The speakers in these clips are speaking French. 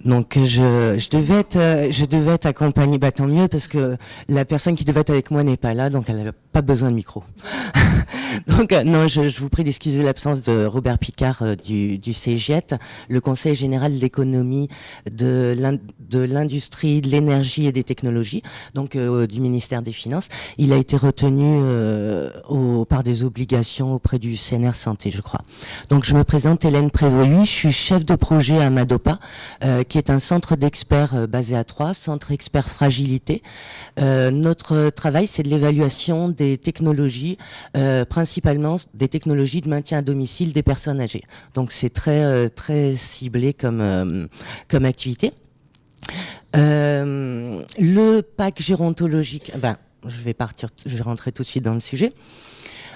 Donc je devais être accompagnée, bah tant mieux parce que la personne qui devait être avec moi n'est pas là, donc elle n'a pas besoin de micro. Donc non, je vous prie d'excuser l'absence de Robert Picard du CGIET, le Conseil général de l'économie, de l'industrie, de l'énergie et des technologies, donc du ministère des Finances. Il a été retenu par des obligations auprès du CNR Santé, je crois. Donc je me présente, Hélène Prévolut, je suis chef de projet à Madopa, qui est un centre d'experts basé à Troyes, centre expert fragilité. Notre travail, c'est de l'évaluation des technologies, principalement des technologies de maintien à domicile des personnes âgées. Donc c'est très ciblé comme activité. Le pack gérontologique, je vais rentrer tout de suite dans le sujet.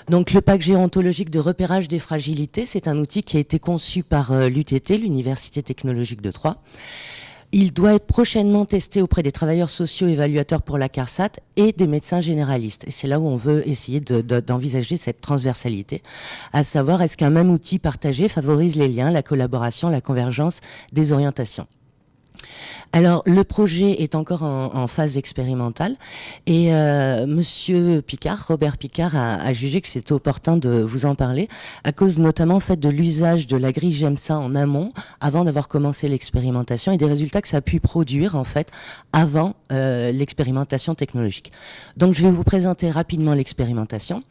Donc le pack gérontologique de repérage des fragilités, c'est un outil qui a été conçu par l'UTT, l'Université technologique de Troyes. Il doit être prochainement testé auprès des travailleurs sociaux évaluateurs pour la CARSAT et des médecins généralistes. Et c'est là où on veut essayer d'envisager cette transversalité, à savoir est-ce qu'un même outil partagé favorise les liens, la collaboration, la convergence des orientations. Alors, le projet est encore en phase expérimentale et Monsieur Picard, Robert Picard, a jugé que c'était opportun de vous en parler à cause notamment en fait de l'usage de la grille GEMSA en amont avant d'avoir commencé l'expérimentation et des résultats que ça a pu produire en fait avant l'expérimentation technologique. Donc, je vais vous présenter rapidement l'expérimentation.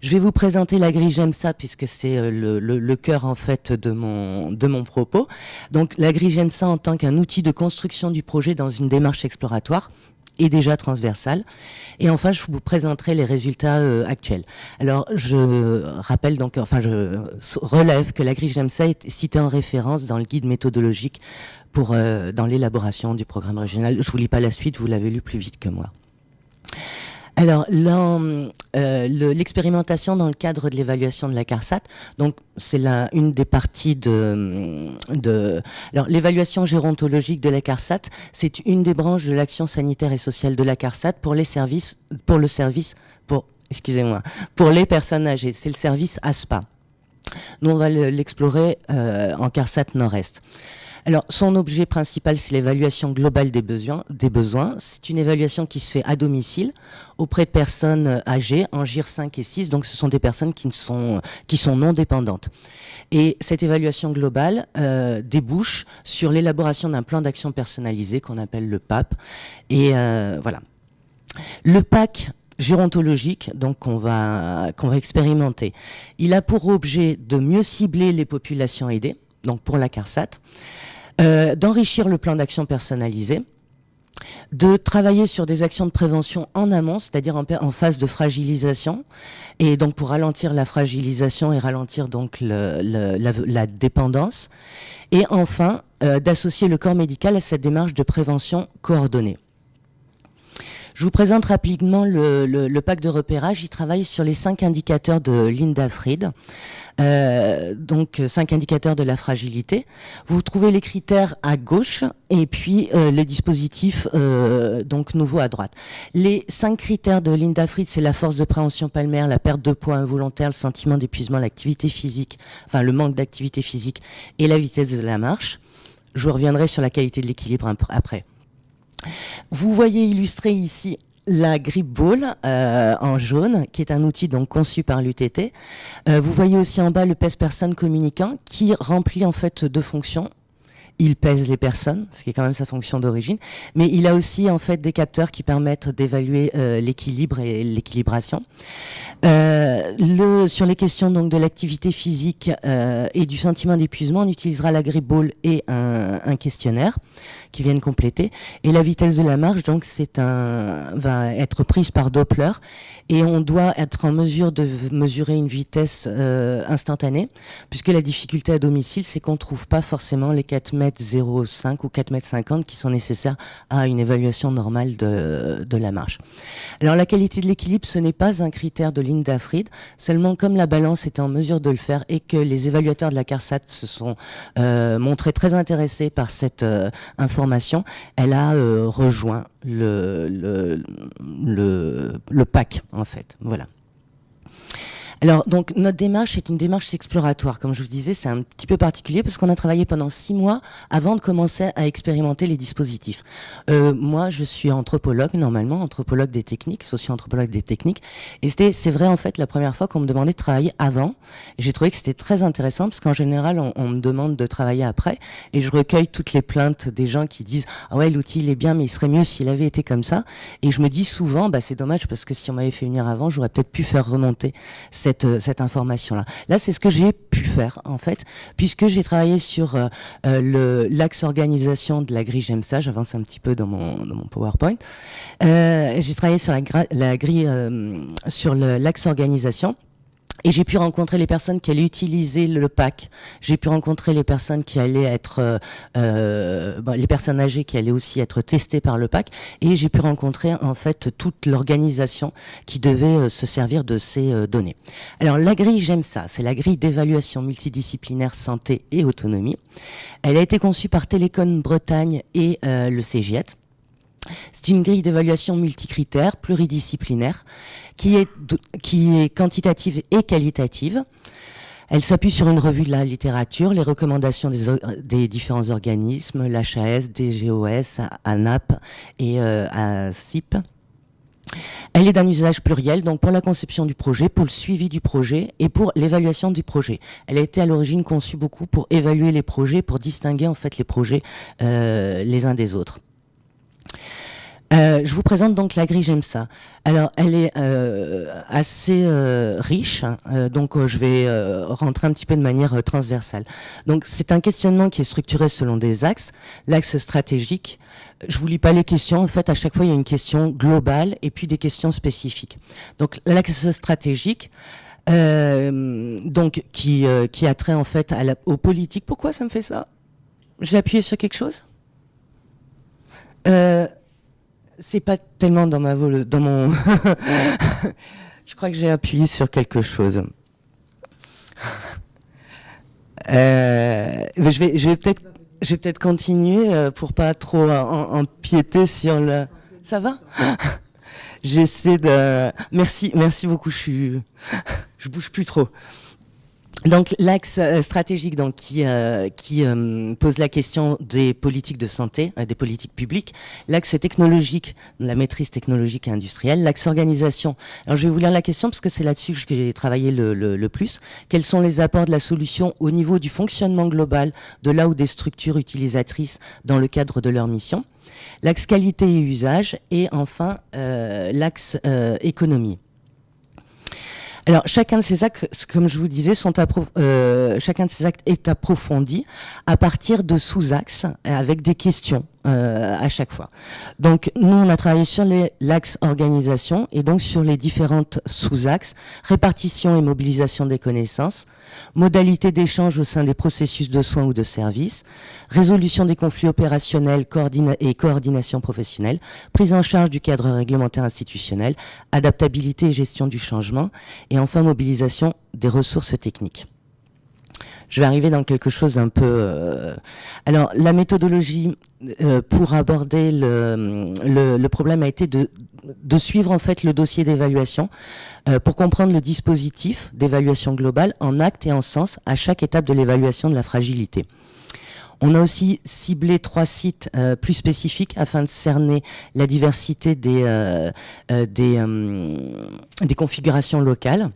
Je vais vous présenter la grille GEMSA puisque c'est le cœur en fait de mon propos. Donc la grille GEMSA en tant qu'un outil de construction du projet dans une démarche exploratoire est déjà transversale. Et enfin, je vous présenterai les résultats actuels. Alors, je rappelle donc, je relève que la grille GEMSA est citée en référence dans le guide méthodologique dans l'élaboration du programme régional. Je vous lis pas la suite, vous l'avez lu plus vite que moi. Alors, l'expérimentation dans le cadre de l'évaluation de la CARSAT, donc c'est une des parties alors l'évaluation gérontologique de la CARSAT, c'est une des branches de l'action sanitaire et sociale de la CARSAT pour les personnes âgées. C'est le service ASPA. Nous, on va l'explorer en CARSAT Nord-Est. Alors, son objet principal, c'est l'évaluation globale des besoins. C'est une évaluation qui se fait à domicile auprès de personnes âgées en GIR 5 et 6. Donc, ce sont des personnes qui sont non dépendantes. Et cette évaluation globale débouche sur l'élaboration d'un plan d'action personnalisé qu'on appelle le PAP. Et voilà. Le PAC gérontologique, donc qu'on va expérimenter, il a pour objet de mieux cibler les populations aidées, donc pour la CARSAT, d'enrichir le plan d'action personnalisé, de travailler sur des actions de prévention en amont, c'est-à-dire en phase de fragilisation, et donc pour ralentir la fragilisation et ralentir donc la dépendance, et enfin d'associer le corps médical à cette démarche de prévention coordonnée. Je vous présente rapidement le pack de repérage. Il travaille sur les 5 indicateurs de Linda Fried, donc 5 indicateurs de la fragilité. Vous trouvez les critères à gauche et puis les dispositifs donc nouveaux à droite. Les 5 critères de Linda Fried, c'est la force de préhension palmaire, la perte de poids involontaire, le sentiment d'épuisement, l'activité physique, enfin le manque d'activité physique et la vitesse de la marche. Je reviendrai sur la qualité de l'équilibre après. Vous voyez illustré ici la Grip Ball en jaune, qui est un outil donc conçu par l'UTT. Vous voyez aussi en bas le pèse-personne communicant qui remplit en fait 2 fonctions. Il pèse les personnes, ce qui est quand même sa fonction d'origine, mais il a aussi en fait des capteurs qui permettent d'évaluer l'équilibre et l'équilibration. Sur les questions donc de l'activité physique et du sentiment d'épuisement, on utilisera la Grip Ball et un questionnaire qui viennent compléter. Et la vitesse de la marche, donc va être prise par Doppler et on doit être en mesure de mesurer une vitesse instantanée, puisque la difficulté à domicile, c'est qu'on ne trouve pas forcément les 4,05 m ou 4,50 m qui sont nécessaires à une évaluation normale de la marche. Alors la qualité de l'équilibre, ce n'est pas un critère de Linda Fried, seulement comme la balance était en mesure de le faire et que les évaluateurs de la CARSAT se sont montrés très intéressés par cette information, elle a rejoint le PAC en fait. Voilà. Alors, donc, notre démarche est une démarche exploratoire. Comme je vous disais, c'est un petit peu particulier parce qu'on a travaillé pendant 6 mois avant de commencer à expérimenter les dispositifs. Moi, je suis anthropologue, normalement, anthropologue des techniques, socio-anthropologue des techniques. Et c'est vrai, en fait, la première fois qu'on me demandait de travailler avant. Et j'ai trouvé que c'était très intéressant parce qu'en général, on me demande de travailler après. Et je recueille toutes les plaintes des gens qui disent « Ah ouais, l'outil, il est bien, mais il serait mieux s'il avait été comme ça. » Et je me dis souvent, bah, c'est dommage parce que si on m'avait fait venir avant, j'aurais peut-être pu faire remonter cette information-là. Là, c'est ce que j'ai pu faire, en fait, puisque j'ai travaillé sur l'axe organisation de la grille GEMSA. J'avance un petit peu dans mon PowerPoint. J'ai travaillé sur la grille, sur l'axe organisation. Et j'ai pu rencontrer les personnes qui allaient utiliser le pack. J'ai pu rencontrer les personnes qui allaient être, les personnes âgées qui allaient aussi être testées par le pack. Et j'ai pu rencontrer en fait toute l'organisation qui devait se servir de ces données. Alors la grille GEMSA, c'est la grille d'évaluation multidisciplinaire santé et autonomie. Elle a été conçue par Télécom Bretagne et le CGIET. C'est une grille d'évaluation multicritère, pluridisciplinaire, qui est quantitative et qualitative. Elle s'appuie sur une revue de la littérature, les recommandations des différents organismes, l'HAS, DGOS, ANAP et ACIP. Elle est d'un usage pluriel, donc pour la conception du projet, pour le suivi du projet et pour l'évaluation du projet. Elle a été à l'origine conçue beaucoup pour évaluer les projets, pour distinguer en fait les projets les uns des autres. Je vous présente donc la grille GEMSA. Alors, elle est assez riche, donc je vais rentrer un petit peu de manière transversale. Donc, c'est un questionnement qui est structuré selon des axes. L'axe stratégique, je vous lis pas les questions, en fait, à chaque fois, il y a une question globale et puis des questions spécifiques. Donc, l'axe stratégique, donc qui a trait en fait aux politiques. Pourquoi ça me fait ça? J'ai appuyé sur quelque chose? C'est pas tellement dans mon. Je crois que j'ai appuyé sur quelque chose. Je vais peut-être continuer pour pas trop empiéter sur le. Ça va? J'essaie de. Merci beaucoup. Je bouge plus trop. Donc l'axe stratégique donc qui pose la question des politiques de santé, des politiques publiques, l'axe technologique, la maîtrise technologique et industrielle, l'axe organisation. Alors je vais vous lire la question parce que c'est là-dessus que j'ai travaillé le plus. Quels sont les apports de la solution au niveau du fonctionnement global de là ou des structures utilisatrices dans le cadre de leur mission? L'axe qualité et usage et enfin l'axe économie. Alors, chacun de ces actes, comme je vous disais, chacun de ces actes est approfondi à partir de sous-axes avec des questions à chaque fois. Donc, nous, on a travaillé sur l'axe organisation et donc sur les différentes sous-axes, répartition et mobilisation des connaissances, modalités d'échange au sein des processus de soins ou de services, résolution des conflits opérationnels et coordination professionnelle, prise en charge du cadre réglementaire institutionnel, adaptabilité et gestion du changement, et enfin mobilisation des ressources techniques. Je vais arriver dans quelque chose un peu... Alors, la méthodologie pour aborder le problème a été de suivre en fait le dossier d'évaluation pour comprendre le dispositif d'évaluation globale en actes et en sens à chaque étape de l'évaluation de la fragilité. On a aussi ciblé 3 sites plus spécifiques afin de cerner la diversité des configurations locales.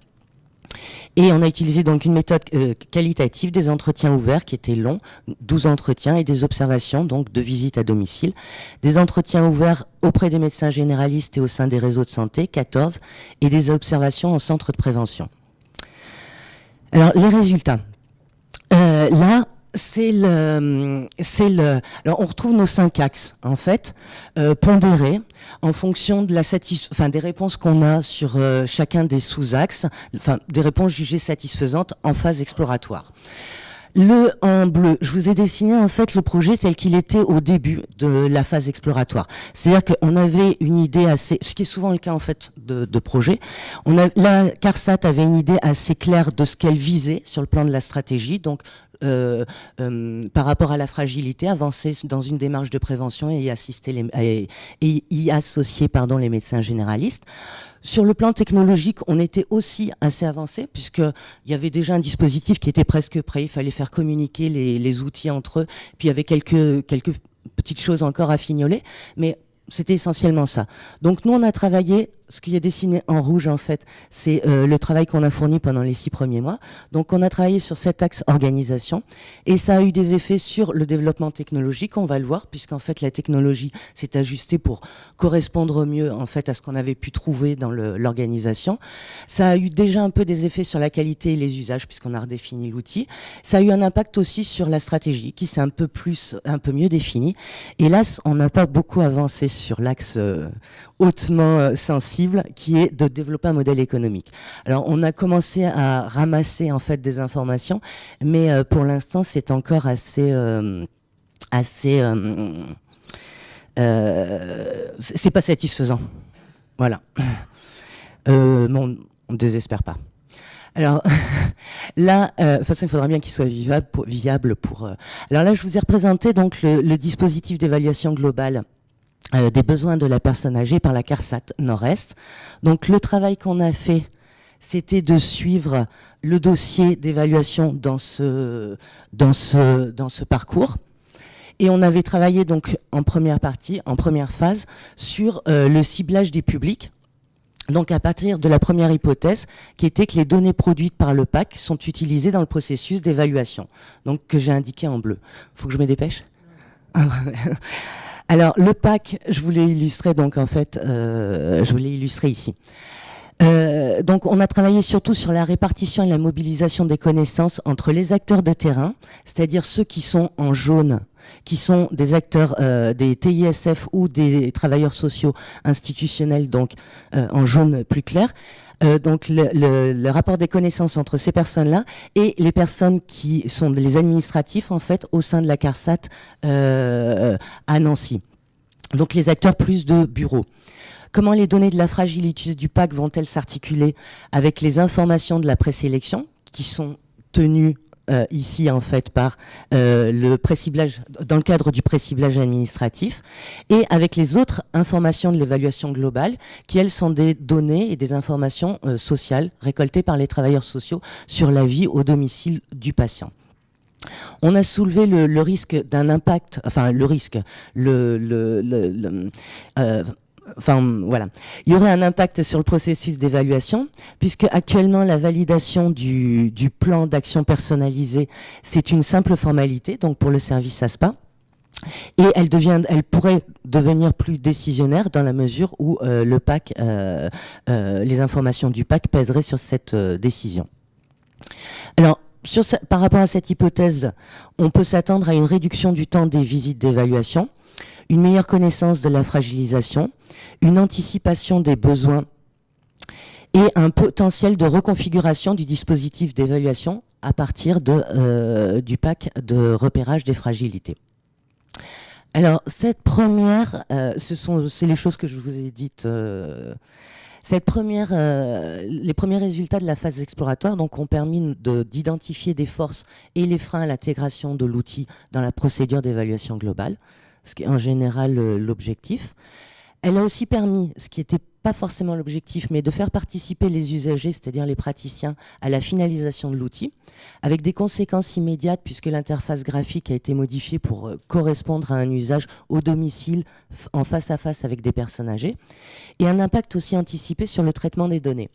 Et on a utilisé donc une méthode qualitative, des entretiens ouverts qui étaient longs, 12 entretiens, et des observations, donc de visite à domicile. Des entretiens ouverts auprès des médecins généralistes et au sein des réseaux de santé, 14, et des observations en centre de prévention. Alors, les résultats. Là, alors on retrouve nos 5 axes en fait, pondérés en fonction de des réponses qu'on a sur chacun des sous-axes, des réponses jugées satisfaisantes en phase exploratoire. En bleu, je vous ai dessiné en fait le projet tel qu'il était au début de la phase exploratoire. C'est-à-dire qu'on avait une idée assez, ce qui est souvent le cas en fait de projet. La CARSAT avait une idée assez claire de ce qu'elle visait sur le plan de la stratégie. Donc par rapport à la fragilité, avancer dans une démarche de prévention et y associer les médecins généralistes. Sur le plan technologique, on était aussi assez avancé, puisqu'il y avait déjà un dispositif qui était presque prêt. Il fallait faire communiquer les outils entre eux. Puis il y avait quelques petites choses encore à fignoler, mais c'était essentiellement ça. Donc nous, on a travaillé, ce qui est dessiné en rouge en fait, c'est le travail qu'on a fourni pendant les 6 premiers mois. Donc on a travaillé sur cet axe organisation et ça a eu des effets sur le développement technologique, on va le voir, puisqu'en fait la technologie s'est ajustée pour correspondre au mieux en fait à ce qu'on avait pu trouver dans l'organisation. Ça a eu déjà un peu des effets sur la qualité et les usages puisqu'on a redéfini l'outil. Ça a eu un impact aussi sur la stratégie qui s'est un peu mieux définie. Et là, on n'a pas beaucoup avancé sur l'axe hautement sensible qui est de développer un modèle économique. Alors on a commencé à ramasser en fait des informations, mais pour l'instant c'est encore c'est pas satisfaisant. Voilà. Bon, on ne désespère pas. Alors là, de toute façon, il faudra bien qu'il soit viable pour. Alors là, je vous ai représenté donc le dispositif d'évaluation globale des besoins de la personne âgée par la CARSAT Nord-Est. Donc le travail qu'on a fait, c'était de suivre le dossier d'évaluation dans ce parcours. Et on avait travaillé donc en première phase, sur le ciblage des publics. Donc à partir de la première hypothèse, qui était que les données produites par le PAC sont utilisées dans le processus d'évaluation, donc que j'ai indiqué en bleu. Faut que je me dépêche. Alors le PAC, je voulais illustrer donc en fait, je voulais illustrer ici. Donc on a travaillé surtout sur la répartition et la mobilisation des connaissances entre les acteurs de terrain, c'est-à-dire ceux qui sont en jaune, qui sont des acteurs des TISF ou des travailleurs sociaux institutionnels, donc en jaune plus clair. Donc le rapport des connaissances entre ces personnes-là et les personnes qui sont les administratifs en fait au sein de la CARSAT à Nancy. Donc les acteurs plus de bureaux. Comment les données de la fragilité du PAC vont-elles s'articuler avec les informations de la présélection qui sont tenues ici en fait par le préciblage, dans le cadre du préciblage administratif, et avec les autres informations de l'évaluation globale qui elles sont des données et des informations sociales récoltées par les travailleurs sociaux sur la vie au domicile du patient. On a soulevé le risque d'un impact, enfin le risque, voilà. Il y aurait un impact sur le processus d'évaluation, puisque actuellement la validation du plan d'action personnalisé, c'est une simple formalité, donc pour le service ASPA. Et elle pourrait devenir plus décisionnaire dans la mesure où le PAC, les informations du PAC pèseraient sur cette décision. Alors, par rapport à cette hypothèse, on peut s'attendre à une réduction du temps des visites d'évaluation, une meilleure connaissance de la fragilisation, une anticipation des besoins et un potentiel de reconfiguration du dispositif d'évaluation à partir du PAC de repérage des fragilités. Alors, cette première, c'est les choses que je vous ai dites. Les premiers résultats de la phase exploratoire donc, ont permis d'identifier des forces et les freins à l'intégration de l'outil dans la procédure d'évaluation globale, ce qui est en général l'objectif. Elle a aussi permis, ce qui n'était pas forcément l'objectif, mais de faire participer les usagers, c'est-à-dire les praticiens, à la finalisation de l'outil, avec des conséquences immédiates puisque l'interface graphique a été modifiée pour correspondre à un usage au domicile, en face à face avec des personnes âgées, et un impact aussi anticipé sur le traitement des données.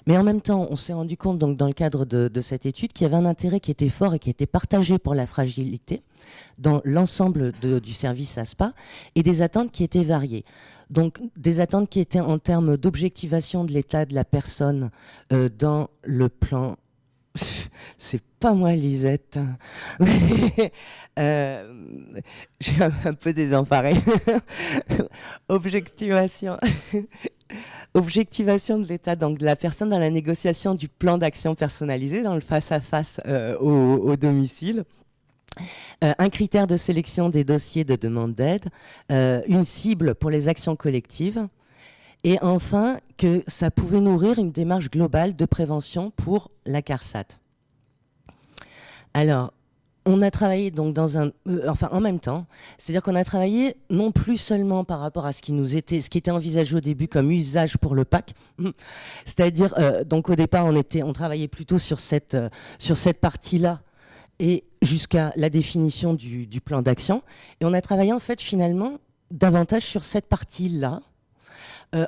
Mais en même temps, on s'est rendu compte donc, dans le cadre de cette étude qu'il y avait un intérêt qui était fort et qui était partagé pour la fragilité dans l'ensemble du service ASPA et des attentes qui étaient variées. Donc des attentes qui étaient en termes d'objectivation de l'état de la personne dans le plan... C'est pas moi, Lisette. J'ai un peu désemparée. Objectivation de l'état donc de la personne dans la négociation du plan d'action personnalisé, dans le face-à-face au domicile. Un critère de sélection des dossiers de demande d'aide, une cible pour les actions collectives, et enfin que ça pouvait nourrir une démarche globale de prévention pour la CARSAT. Alors, on a travaillé donc enfin en même temps, c'est-à-dire qu'on a travaillé non plus seulement par rapport à ce qui était envisagé au début comme usage pour le PAC, c'est-à-dire donc au départ on travaillait plutôt sur cette partie-là et jusqu'à la définition du plan d'action, et on a travaillé en fait finalement davantage sur cette partie-là.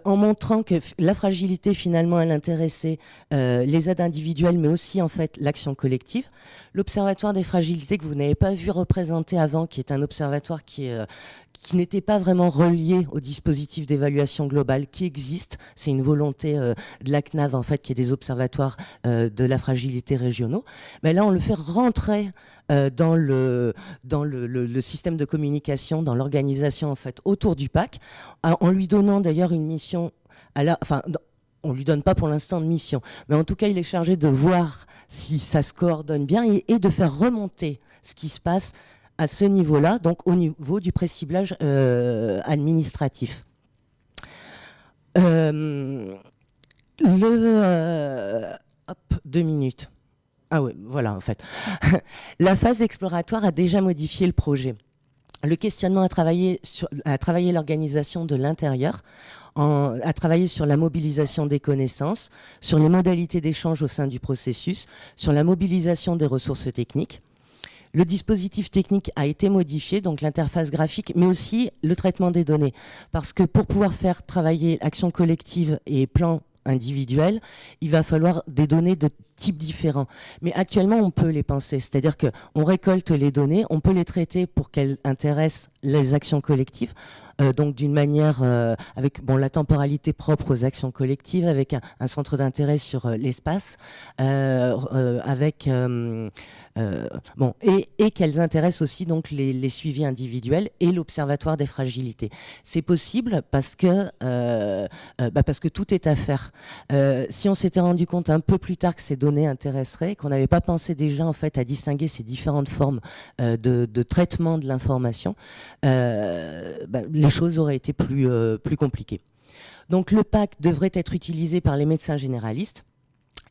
En montrant que la fragilité, finalement, elle intéressait les aides individuelles, mais aussi, en fait, l'action collective. L'Observatoire des fragilités, que vous n'avez pas vu représenter avant, qui est un observatoire qui n'était pas vraiment relié au dispositif d'évaluation globale qui existe. C'est une volonté de la CNAV, en fait, qui est des observatoires de la fragilité régionaux. Mais là, on le fait rentrer dans le système de communication, dans l'organisation, en fait, autour du PAC, en lui donnant d'ailleurs une mission on ne lui donne pas pour l'instant de mission, mais en tout cas, il est chargé de voir si ça se coordonne bien et de faire remonter ce qui se passe à ce niveau-là, donc au niveau du pré-ciblage administratif. 2 minutes. Ah oui, voilà, en fait. La phase exploratoire a déjà modifié le projet. Le questionnement a travaillé l'organisation de l'intérieur, a travaillé sur la mobilisation des connaissances, sur les modalités d'échange au sein du processus, sur la mobilisation des ressources techniques. Le dispositif technique a été modifié, donc l'interface graphique, mais aussi le traitement des données. Parce que pour pouvoir faire travailler action collective et plan individuel, il va falloir des données de types différents. Mais actuellement, on peut les penser. C'est-à-dire qu'on récolte les données, on peut les traiter pour qu'elles intéressent les actions collectives, donc d'une manière avec la temporalité propre aux actions collectives, avec un centre d'intérêt sur l'espace, avec et qu'elles intéressent aussi donc les suivis individuels et l'observatoire des fragilités. C'est possible parce que tout est à faire. Si on s'était rendu compte un peu plus tard que ces données intéresseraient, qu'on n'avait pas pensé déjà en fait à distinguer ces différentes formes de traitement de l'information, les choses auraient été plus compliquées. Donc le PAC devrait être utilisé par les médecins généralistes.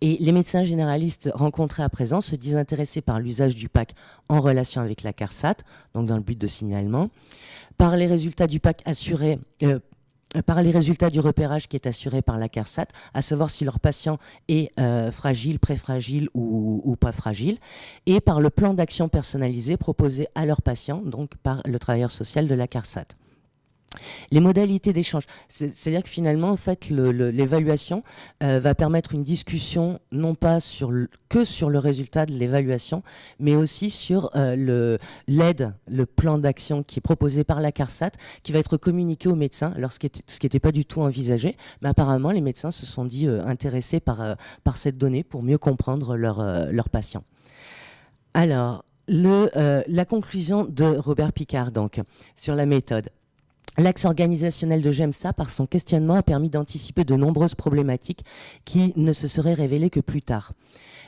Et les médecins généralistes rencontrés à présent se disent intéressés par l'usage du PAC en relation avec la CARSAT, donc dans le but de signalement, par les résultats du PAC assurés, par les résultats du repérage qui est assuré par la CARSAT, à savoir si leur patient est fragile, préfragile ou pas fragile, et par le plan d'action personnalisé proposé à leurs patients, donc par le travailleur social de la CARSAT. Les modalités d'échange, c'est-à-dire que finalement, en fait, l'évaluation va permettre une discussion non pas que sur le résultat de l'évaluation, mais aussi sur l'aide, le plan d'action qui est proposé par la CARSAT, qui va être communiqué aux médecins, alors ce qui n'était pas du tout envisagé, mais apparemment les médecins se sont dit intéressés par cette donnée pour mieux comprendre leurs patients. Alors, la conclusion de Robert Picard, donc, sur la méthode. L'axe organisationnel de GEMSA, par son questionnement, a permis d'anticiper de nombreuses problématiques qui ne se seraient révélées que plus tard.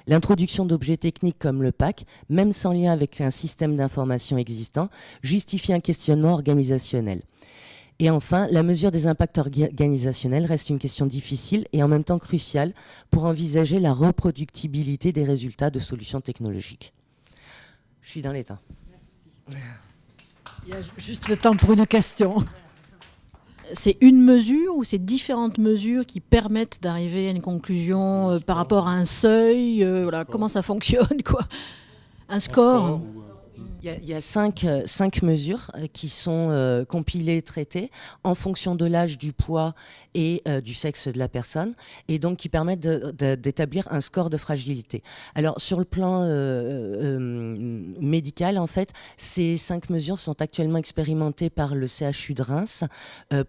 L'introduction d'objets techniques comme le PAC, même sans lien avec un système d'information existant, justifie un questionnement organisationnel. Et enfin, la mesure des impacts organisationnels reste une question difficile et en même temps cruciale pour envisager la reproductibilité des résultats de solutions technologiques. Je suis dans l'état. Merci. Il y a juste le temps pour une question. C'est une mesure ou c'est différentes mesures qui permettent d'arriver à une conclusion par rapport à un seuil comment ça fonctionne, quoi? Un score? Il y a cinq mesures qui sont compilées et traitées en fonction de l'âge, du poids et du sexe de la personne, et donc qui permettent d'établir un score de fragilité. Alors sur le plan médical, en fait, ces 5 mesures sont actuellement expérimentées par le CHU de Reims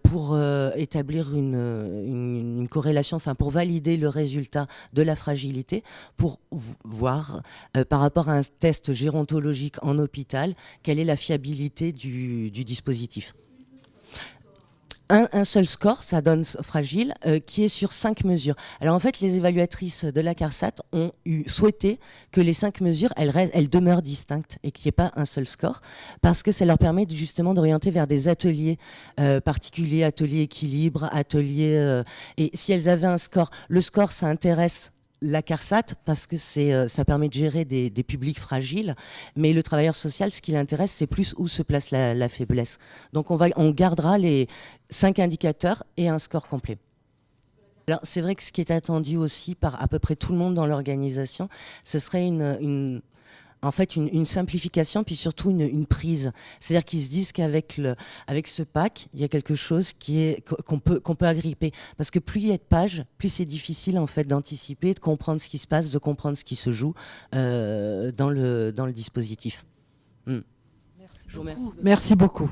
pour établir une corrélation, enfin pour valider le résultat de la fragilité, pour voir par rapport à un test gérontologique en hôpital, quelle est la fiabilité du dispositif. Un seul score, ça donne fragile, qui est sur 5 mesures. Alors en fait, les évaluatrices de la CARSAT ont souhaité que les 5 mesures, elles demeurent distinctes et qu'il n'y ait pas un seul score, parce que ça leur permet justement d'orienter vers des ateliers particuliers, ateliers équilibre, ateliers... et si elles avaient un score, le score, ça intéresse la CARSAT, parce que ça permet de gérer des publics fragiles, mais le travailleur social, ce qui l'intéresse, c'est plus où se place la faiblesse. Donc on gardera les 5 indicateurs et un score complet. Alors c'est vrai que ce qui est attendu aussi par à peu près tout le monde dans l'organisation, ce serait en fait une simplification, puis surtout une prise. C'est-à-dire qu'ils se disent qu'avec ce pack, il y a quelque chose qu'on peut agripper. Parce que plus il y a de pages, plus c'est difficile en fait d'anticiper, de comprendre ce qui se passe, de comprendre ce qui se joue dans le dispositif. Je vous remercie. Merci beaucoup.